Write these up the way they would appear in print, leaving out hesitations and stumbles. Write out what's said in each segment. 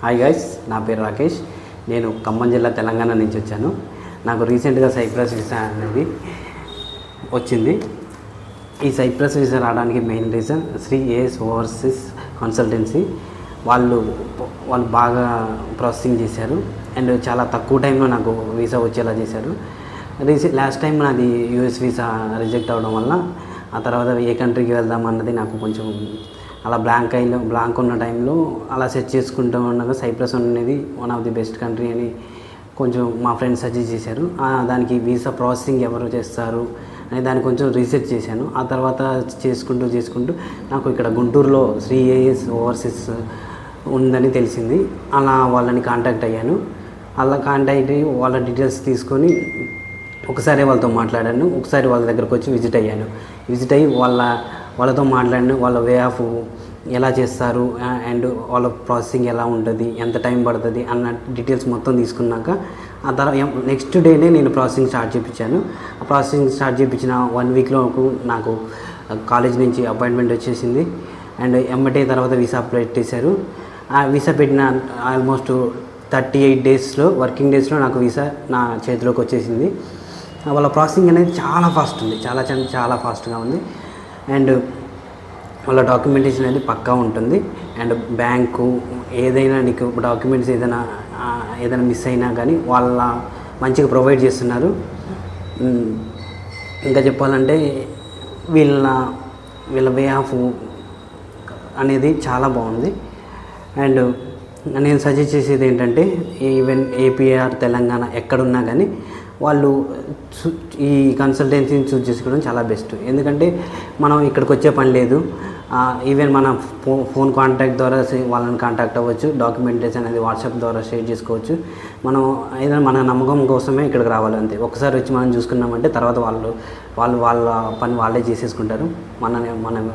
Hi guys, నా పేరు రాకేష్. నేను ఖమ్మం జిల్లా తెలంగాణ నుంచి వచ్చాను. నాకు రీసెంట్గా సైప్రస్ వీసా అనేది వచ్చింది. ఈ సైప్రస్ వీసా రావడానికి main reason Sri AS overseas consultancy. వాళ్ళు బాగా ప్రాసెసింగ్ చేశారు అండ్ చాలా తక్కువ టైంలో నాకు వీసా వచ్చేలా చేశారు. లాస్ట్ టైం నాది యూఎస్ వీసా రిజెక్ట్ అవ్వడం వల్ల ఆ తర్వాత ఏ కంట్రీకి వెళ్దాం అన్నది నాకు కొంచెం అలా బ్లాంక్ ఉన్న టైంలో అలా సెర్చ్ చేసుకుంటూ ఉండగా సైప్రస్ అనేది one of the best country అని కొంచెం మా ఫ్రెండ్స్ సజెస్ట్ చేశారు. దానికి వీసా ప్రాసెసింగ్ ఎవరు చేస్తారు అని దాన్ని కొంచెం రీసెర్చ్ చేశాను. ఆ తర్వాత చేసుకుంటూ నాకు ఇక్కడ గుంటూరులో శ్రీ ఏఎస్ ఓవర్సీస్ ఉందని తెలిసింది. అలా వాళ్ళని కాంటాక్ట్ అయ్యాను. అలా కాంటాక్ట్ అయ్యి వాళ్ళ డీటెయిల్స్ తీసుకొని ఒకసారి వాళ్ళతో మాట్లాడాను. ఒకసారి వాళ్ళ దగ్గరకు వచ్చి విజిట్ అయ్యి వాళ్ళతో మాట్లాడిన వాళ్ళ వే ఆఫ్ ఎలా చేస్తారు అండ్ వాళ్ళ ప్రాసెసింగ్ ఎలా ఉంటుంది, ఎంత టైం పడుతుంది అన్న డీటెయిల్స్ మొత్తం తీసుకున్నాక ఆ తర్వాత నెక్స్ట్ డేనే నేను ప్రాసెసింగ్ స్టార్ట్ చేయించాను. ఆ ప్రాసెసింగ్ స్టార్ట్ చేయించిన 1 వీక్లో నాకు కాలేజ్ నుంచి అపాయింట్మెంట్ వచ్చేసింది అండ్ ఎంబటే తర్వాత వీసా పెట్టేశారు. ఆ వీసా పెట్టిన ఆల్మోస్ట్ 38 డేస్లో వర్కింగ్ డేస్లో నాకు వీసా నా చేతిలోకి వచ్చేసింది. వాళ్ళ ప్రాసెసింగ్ అనేది చాలా ఫాస్ట్ ఉంది, చాలా ఫాస్ట్గా ఉంది అండ్ వాళ్ళ డాక్యుమెంటేషన్ అనేది పక్కా ఉంటుంది అండ్ బ్యాంకు ఏదైనా నీకు డాక్యుమెంట్స్ ఏదైనా మిస్ అయినా కానీ వాళ్ళ మంచిగా ప్రొవైడ్ చేస్తున్నారు. ఇంకా చెప్పాలంటే వీళ్ళ వే ఆఫ్ అనేది చాలా బాగుంది అండ్ నేను సజెస్ట్ చేసేది ఏంటంటే ఈవెన్ ఏపీఆర్ తెలంగాణ ఎక్కడున్నా కానీ వాళ్ళు ఈ కన్సల్టెన్సీని చూస్ చేసుకోవడం చాలా బెస్ట్. ఎందుకంటే మనం ఇక్కడికి వచ్చే పని లేదు. ఈవెన్ మన ఫోన్ కాంటాక్ట్ ద్వారా వాళ్ళని కాంటాక్ట్ అవ్వచ్చు. డాక్యుమెంటేషన్ అనేది వాట్సాప్ ద్వారా షేర్ చేసుకోవచ్చు. మనం ఏదైనా మన నమ్మకం కోసమే ఇక్కడికి రావాలి అంతే. ఒకసారి వచ్చి మనం చూసుకున్నామంటే తర్వాత వాళ్ళ పని వాళ్ళే చేసేసుకుంటారు. మన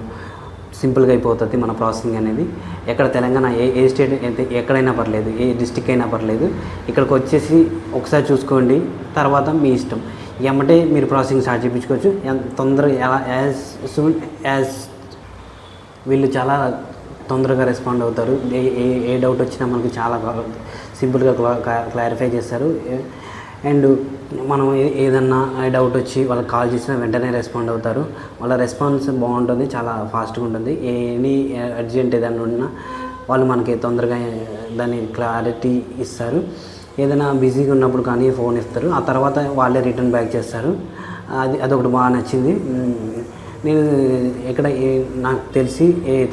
సింపుల్గా అయిపోతుంది మన ప్రాసెసింగ్ అనేది. ఎక్కడ తెలంగాణ ఏ స్టేట్ అయితే ఎక్కడైనా పర్లేదు, ఏ డిస్టిక్ అయినా పర్లేదు, ఇక్కడికి వచ్చేసి ఒకసారి చూసుకోండి, తర్వాత మీ ఇష్టం. ఏమంటే మీరు ప్రాసెసింగ్ స్టార్ట్ చేయించుకోవచ్చు. తొందరగా యాజ్ వీళ్ళు చాలా తొందరగా రెస్పాండ్ అవుతారు. ఏ డౌట్ వచ్చినా మనకి చాలా సింపుల్గా క్లారిఫై చేస్తారు అండ్ మనం ఏదన్నా డౌట్ వచ్చి వాళ్ళకి కాల్ చేసినా వెంటనే రెస్పాండ్ అవుతారు. వాళ్ళ రెస్పాన్స్ బాగుంటుంది, చాలా ఫాస్ట్గా ఉంటుంది. ఎనీ అర్జెంట్ ఏదైనా ఉన్నా వాళ్ళు మనకి తొందరగా దాన్ని క్లారిటీ ఇస్తారు. ఏదైనా బిజీగా ఉన్నప్పుడు కానీ ఫోన్ ఇస్తారు, ఆ తర్వాత వాళ్ళే రిటర్న్ బ్యాక్ చేస్తారు. అదొకటి బాగా నచ్చింది. నేను నాకు తెలిసి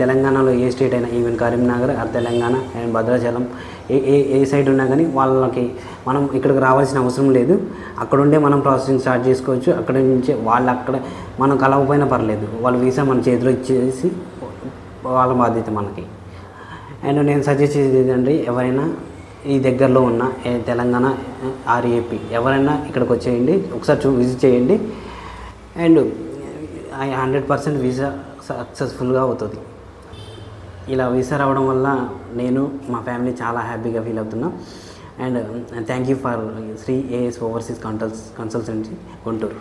తెలంగాణలో ఏ స్టేట్ అయినా, even Karimnagar Telangana and Bhadrachalam A side ఉన్నా కానీ వాళ్ళకి మనం ఇక్కడికి రావాల్సిన అవసరం లేదు. అక్కడ ఉండే మనం ప్రాసెసింగ్ స్టార్ట్ చేసుకోవచ్చు. అక్కడ నుంచి అక్కడ మనం కలవకపోయినా పర్లేదు, వాళ్ళ వీసా మన చేతిలో ఇచ్చేసి వాళ్ళ బాధ్యత మనకి. అండ్ నేను సజెస్ట్ చేసేది ఏంటంటే ఎవరైనా ఈ దగ్గరలో ఉన్న తెలంగాణ ఏపీ ఎవరైనా ఇక్కడికి వచ్చేయండి, ఒకసారి విజిట్ చేయండి అండ్ 100% వీసా సక్సెస్ఫుల్గా అవుతుంది. ఇలా వీసా రావడం వల్ల నేను మా ఫ్యామిలీ చాలా హ్యాపీగా ఫీల్ అవుతున్నాం and thank you for Sri AS overseas consultancy Guntur.